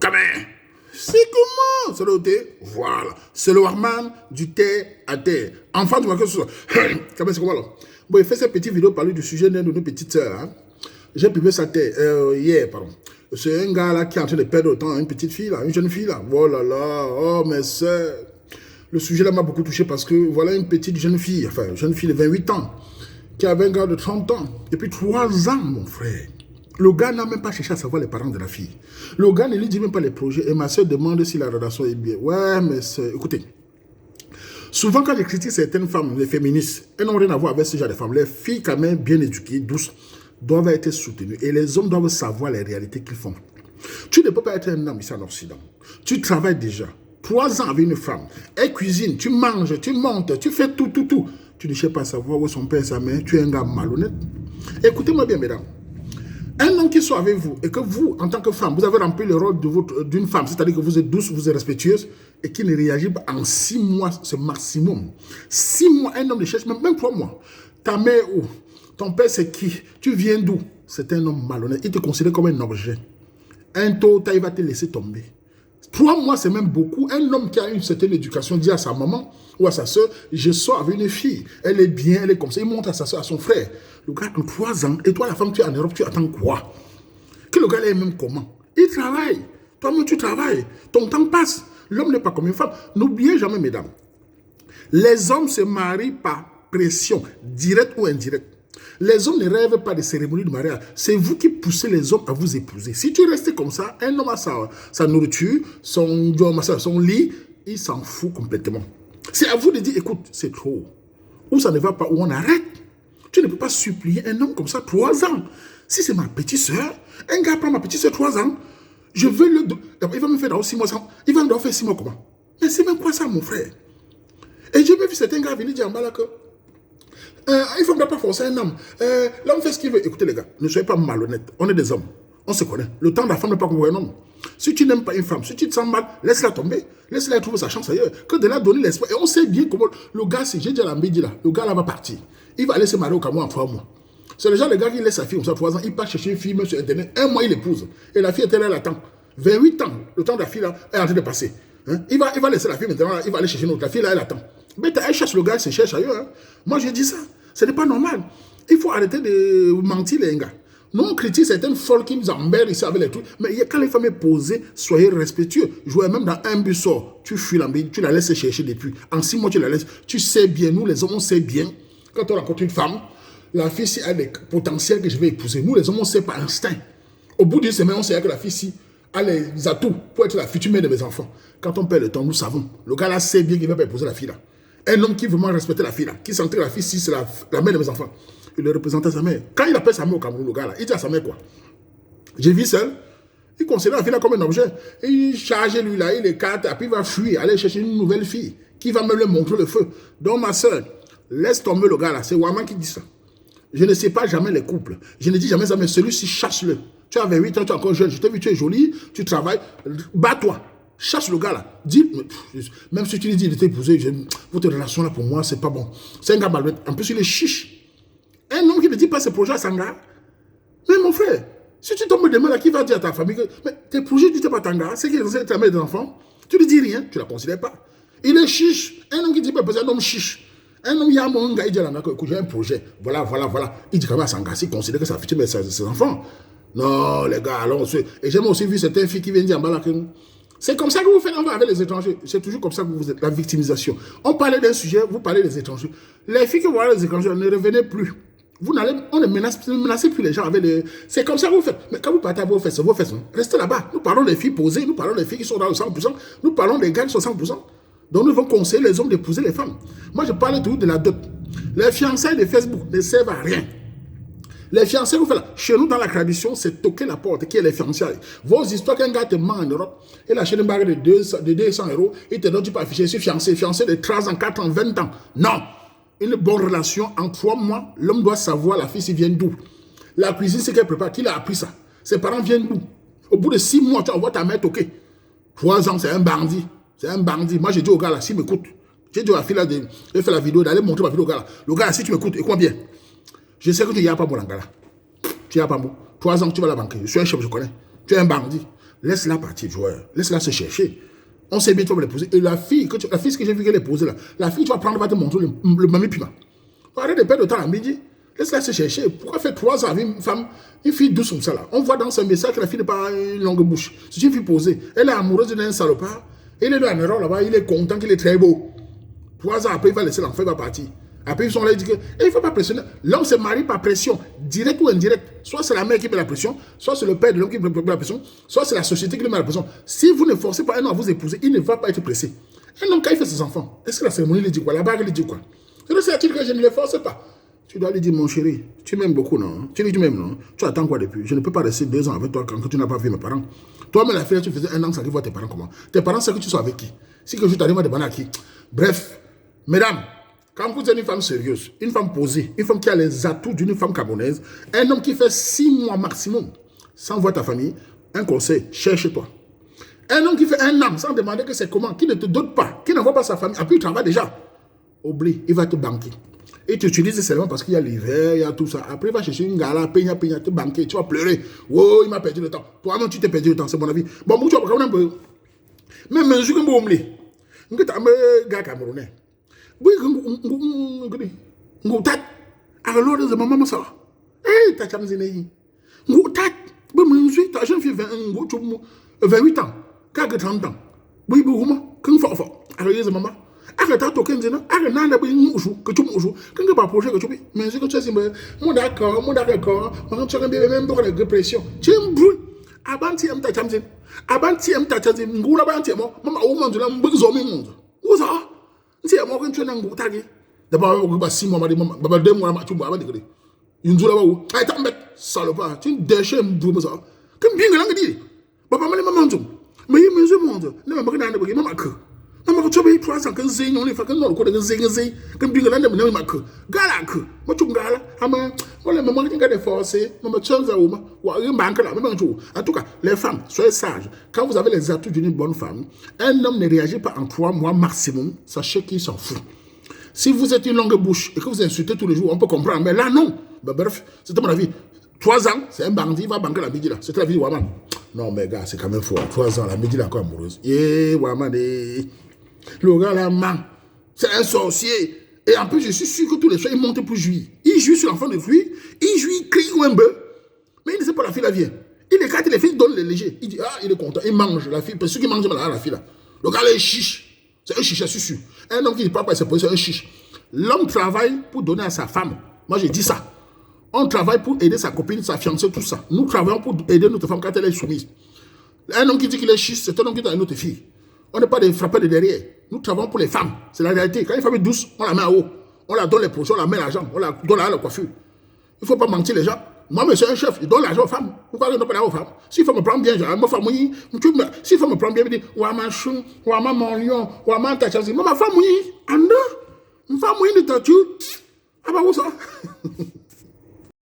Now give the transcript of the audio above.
Kamé. C'est comment? C'est le thé? Voilà. C'est le Warman du terre à terre. Enfant, tu vois que ce soit. Kamé, c'est comment alors? Bon, il fait cette petite vidéo parler du sujet d'une de nos petites sœurs. Hein? J'ai publié ça hier, pardon. C'est un gars là qui est en train de perdre le temps, une petite fille là, une jeune fille là. Oh là là, oh mes sœurs. Le sujet là m'a beaucoup touché parce que voilà une petite jeune fille, enfin une jeune fille de 28 ans, qui avait un gars de 30 ans. Depuis 3 ans, mon frère. Le gars n'a même pas cherché à savoir les parents de la fille. Le gars ne lui dit même pas les projets. Et ma soeur demande si la relation est bien. Ouais, mais écoutez. Souvent, quand je critique certaines femmes, les féministes, elles n'ont rien à voir avec ce genre de femmes. Les filles, quand même, bien éduquées, douces, doivent être soutenues. Et les hommes doivent savoir les réalités qu'ils font. Tu ne peux pas être un homme ici en Occident. Tu travailles déjà. 3 ans avec une femme. Elle cuisine, tu manges, tu montes, tu fais tout. Tu ne cherches pas à savoir où est son père et sa mère. Tu es un gars malhonnête. Écoutez-moi bien, mesdames. Un homme qui soit avec vous et que vous, en tant que femme, vous avez rempli le rôle d'une femme, c'est-à-dire que vous êtes douce, vous êtes respectueuse et qui ne réagit pas en 6 mois, c'est maximum. 6 mois, un homme ne cherche même 3 mois. Ta mère où? Ton père c'est qui? Tu viens d'où? C'est un homme malhonnête. Il te considère comme un objet. Un tôt, il va te laisser tomber. 3 mois, c'est même beaucoup. Un homme qui a une certaine éducation dit à sa maman ou à sa soeur, je sors avec une fille, elle est bien, elle est comme ça. Il montre à sa soeur, à son frère. Le gars a 3 ans, et toi, la femme, tu es en Europe, tu attends quoi? Que le gars est même comment? Il travaille. Toi-même, tu travailles. Ton temps passe. L'homme n'est pas comme une femme. N'oubliez jamais, mesdames, les hommes se marient par pression, directe ou indirecte. Les hommes ne rêvent pas de cérémonie de mariage. C'est vous qui poussez les hommes à vous épouser. Si tu restes comme ça, un homme a sa nourriture, son lit, il s'en fout complètement. C'est à vous de dire, écoute, c'est trop. Ou ça ne va pas, ou on arrête. Tu ne peux pas supplier un homme comme ça 3 ans. Si c'est ma petite soeur, un gars prend ma petite soeur 3 ans, je veux le... Il va me faire dans 6 mois. Il va me faire 6 mois comment? Mais c'est même quoi ça, mon frère? Et j'ai même vu certains gars venir dire en bas là que il ne faudra pas forcer un homme. L'homme fait ce qu'il veut. Écoutez les gars, ne soyez pas malhonnêtes. On est des hommes. On se connaît. Le temps de la femme n'est pas comme un homme. Si tu n'aimes pas une femme, si tu te sens mal, laisse-la tomber. Laisse-la trouver sa chance ailleurs. Que de la donner l'espoir. Et on sait bien comment le gars, si j'ai dit à la midi là, le gars là va partir. Il va aller se marier au Cameroun en 3 mois. C'est le genre de gars qui laisse sa fille comme ça 3 ans. Il part chercher une fille même sur Internet. 1 mois, il l'épouse. Et la fille est là, elle attend. 28 ans, le temps de la fille là est en train de passer. Hein? Il va laisser la fille maintenant, là, il va aller chercher une autre. La fille là, elle attend. Mais elle cherche le gars, elle se cherche ailleurs. Hein? Moi, je dis ça. Ce n'est pas normal. Il faut arrêter de mentir, les gars. Nous, on critique certaines folles qui nous emmerdent ici avec les trucs. Mais quand les femmes sont posées, soyez respectueux. Jouez même dans un bus sort. Tu fuis l'embille, tu la laisses chercher depuis. En 6 mois, tu la laisses. Tu sais bien, nous, les hommes, on sait bien. Quand on rencontre une femme, la fille, si elle a des potentiels que je vais épouser, nous, les hommes, on sait par instinct. Au bout d'une semaine, on sait que la fille, si a les atouts pour être la future mère de mes enfants. Quand on perd le temps, nous savons. Le gars là sait bien qu'il ne va pas épouser la fille là. Un homme qui vraiment respecte la fille là, qui sentait que la fille, si c'est la mère de mes enfants, il le représentait à sa mère. Quand il appelle sa mère au Cameroun, le gars là, il dit à sa mère quoi? J'ai vu seul, il considère la fille là comme un objet. Et il charge lui là, il écarte, et puis il va fuir, aller chercher une nouvelle fille, qui va me le montrer le feu. Donc ma soeur, laisse tomber le gars là, c'est Waman qui dit ça. Je ne sais pas jamais les couples. Je ne dis jamais ça, mais celui-ci, chasse-le. Tu as 28 ans, tu es encore jeune, je t'ai vu, tu es jolie, tu travailles, bats-toi. Chasse le gars là. Dis, même si tu lui dis de t'épouser, votre relation là pour moi, c'est pas bon. C'est un gars malhonnête. En plus, il est chiche. Un homme qui ne dit pas ses projets à son gars. Mais mon frère, si tu tombes demain là, qui va dire à ta famille que mais tes projets ne disent pas à ton gars, c'est qu'il est ta mère des enfants, tu ne dis rien, tu ne la considères pas. Il est chiche. Un homme qui ne dit pas, c'est un homme chiche. Un homme, il y a un gars, il dit à la mère que j'ai un projet. Voilà. Il dit quand même à son gars, s'il considère que ça future mais ses enfants. Non, les gars, alors, et j'ai aussi vu certaines filles qui viennent dire en bas là que c'est comme ça que vous faites avec les étrangers. C'est toujours comme ça que vous êtes, la victimisation. On parlait d'un sujet, vous parlez des étrangers. Les filles qui voient les étrangers, ne revenez plus. On ne menacez plus les gens avec les... C'est comme ça que vous faites. Mais quand vous partez à vos fesses, restez là-bas. Nous parlons des filles posées, nous parlons des filles qui sont dans le 100%, nous parlons des gars qui sont 100%. Donc nous devons conseiller les hommes d'épouser les femmes. Moi, je parle toujours de la dot. Les fiançailles de Facebook ne servent à rien. Les fiançailles, vous faites là. Chez nous, dans la tradition, c'est toquer la porte qui est les fiançailles. Vos histoires, qu'un gars te ment en Europe, il achète une barre de 200 €, il te donne, tu peux afficher, je suis fiancé de 3 ans, 4 ans, 20 ans. Non. Une bonne relation, en 3 mois, l'homme doit savoir la fille s'il vient d'où. La cuisine, c'est qu'elle prépare. Qui l'a appris ça? Ses parents viennent d'où? Au bout de 6 mois, tu envoies ta mère toquer. 3 ans, c'est un bandit. C'est un bandit. Moi, j'ai dit au gars là, s'il m'écoute, j'ai dit à la fille là, j'ai fait la vidéo, d'aller montrer ma vidéo au gars là. Le gars là, si tu m'écoutes, écoute bien. Je sais que tu n'y as pas bon, là. Tu n'y as pas bon. 3 ans que tu vas la banquer. Je suis un chef, je connais. Tu es un bandit. Laisse-la partir, joueur. Laisse-la se chercher. On sait bien que tu vas l'épouser. Et la fille que j'ai vu qu'elle épousée là, la fille que tu vas prendre va te montrer le mami piment. Arrête de perdre de temps à midi. Laisse-la se chercher. Pourquoi faire 3 ans avec une femme, une fille douce comme ça là? On voit dans ce message que la fille n'est pas une longue bouche. C'est une fille posée. Elle est amoureuse d'un salopard. Il est en erreur là-bas. Il est content qu'il est très beau. 3 ans après, il va laisser l'enfant, il va partir. Après, ils sont là, ils disent que il ne faut pas pressionner. L'homme se marie par pression, direct ou indirect. Soit c'est la mère qui met la pression, soit c'est le père de l'homme qui met la pression, soit c'est la société qui met la pression. Si vous ne forcez pas un homme à vous épouser, il ne va pas être pressé. Un homme, quand il fait ses enfants, est-ce que la cérémonie lui dit quoi? La bague lui dit quoi? Je ne sais-il que je ne le force pas. Tu dois lui dire, mon chéri, tu m'aimes beaucoup, non? Tu dis, tu m'aimes, non? Tu attends quoi depuis? Je ne peux pas rester 2 ans avec toi quand tu n'as pas vu mes parents. Toi, mais la fille, tu faisais 1 an sans voir tes parents comment? Tes parents, c'est que tu sois avec qui? Si que je t'arrive à demander à qui? Bref, mesdames, quand vous êtes une femme sérieuse, une femme posée, une femme qui a les atouts d'une femme camerounaise, un homme qui fait 6 mois maximum sans voir ta famille, un conseil, cherche-toi. Un homme qui fait 1 an sans demander que c'est comment, qui ne te dote pas, qui ne voit pas sa famille, après il travaille déjà. Oublie, il va te banquer. Et tu utilises seulement parce qu'il y a l'hiver, il y a tout ça. Après, il va chercher une gala, peigna, te banquer, tu vas pleurer. Oh, il m'a perdu le temps. Toi-même, tu t'es perdu le temps, c'est mon avis. Bon, tu vas quand même. Mais je suis un peu oublié. Je suis un gars camerounais. Oui, tat. Alors, c'est maman, ça. Eh, t'as chamzine. Tat. Oui, mais je suis, t'as jeune fille 28 ans. 30 ans. Oui, comment? Qu'est-ce que tu fais? Alors, c'est maman. Arrête à toquer, arrête à que tu m'ouches, que tu pas projet que tu mais ce que tu as dit, mon d'accord, quand tu as un bébé, même pour la dépression, tu es un bruit. Avant, tu aimes ta chamzine. Avant, tu aimes ta chamzine. Ngoula, avant, tu aimes, maman, au monde, là, m'bouge au monde. Où ça? Tu aimes, quand tu es un goût, t'as dit. D'abord, on va 6 mois, maman, 2 mois, tu vas dire. Une journée là-haut. Aïe, t'as m'bête, salopard. Tu es déchet, m'bouge, ça. Comme bien, là, dit. Papa, maman, mais il me demande, ne me regarde pas, maman, que. Maman, tu as 3 ans, que zing, on est fait que non, que zing, que bien, là, ne me que. Galak, moi, tu gala, voilà, maman, qui a forcé, maman, tu as une banque là, maman, en tout cas, les femmes, soyez sages. Quand vous avez les atouts d'une bonne femme, un homme ne réagit pas en 3 mois maximum, sachez qu'il s'en fout. Si vous êtes une longue bouche et que vous insultez tous les jours, on peut comprendre, mais là, non. Bah, bref, c'était mon avis. 3 ans, c'est un bandit, il va banquer la midi là. C'était la vie de Waman. Non, mais gars, c'est quand même fort. 3 ans, la midi, là, encore amoureuse. Waman, le gars là, man, c'est un sorcier. Et en plus, je suis sûr que tous les soirs, il monte pour jouir. Il joue sur l'enfant de lui, il joue, il crie ou un bœuf. Mais il ne sait pas la fille, la vient. Il écarte les filles, il donne les légers. Il dit, ah, il est content, il mange la fille. Parce que ceux qui mangent la fille là. Le gars là, il chiche. C'est un chiche, c'est sûr. Un homme qui ne parle pas, c'est un chiche. L'homme travaille pour donner à sa femme. Moi, j'ai dit ça. On travaille pour aider sa copine, sa fiancée, tout ça. Nous travaillons pour aider notre femme quand elle est soumise. Un homme qui dit qu'il est chiche, c'est un homme qui donne à notre fille. On n'est pas des frappeurs de derrière. Nous travaillons pour les femmes. C'est la réalité. Quand une femme est douce, on la met en haut. On la donne les produits, on la met l'argent, on la donne la coiffure. Il ne faut pas mentir les gens. Moi, monsieur un chef, il donne l'argent aux femmes. Pourquoi je ne donne pas l'argent aux femmes? S'il faut me prendre bien, ma femme, s'il faut me prendre bien, il dit, ouama chou, ouama mon lion, ouama ta chasse. Ma femme, ma femme, ne t'as-tu? Ah bah, où ça?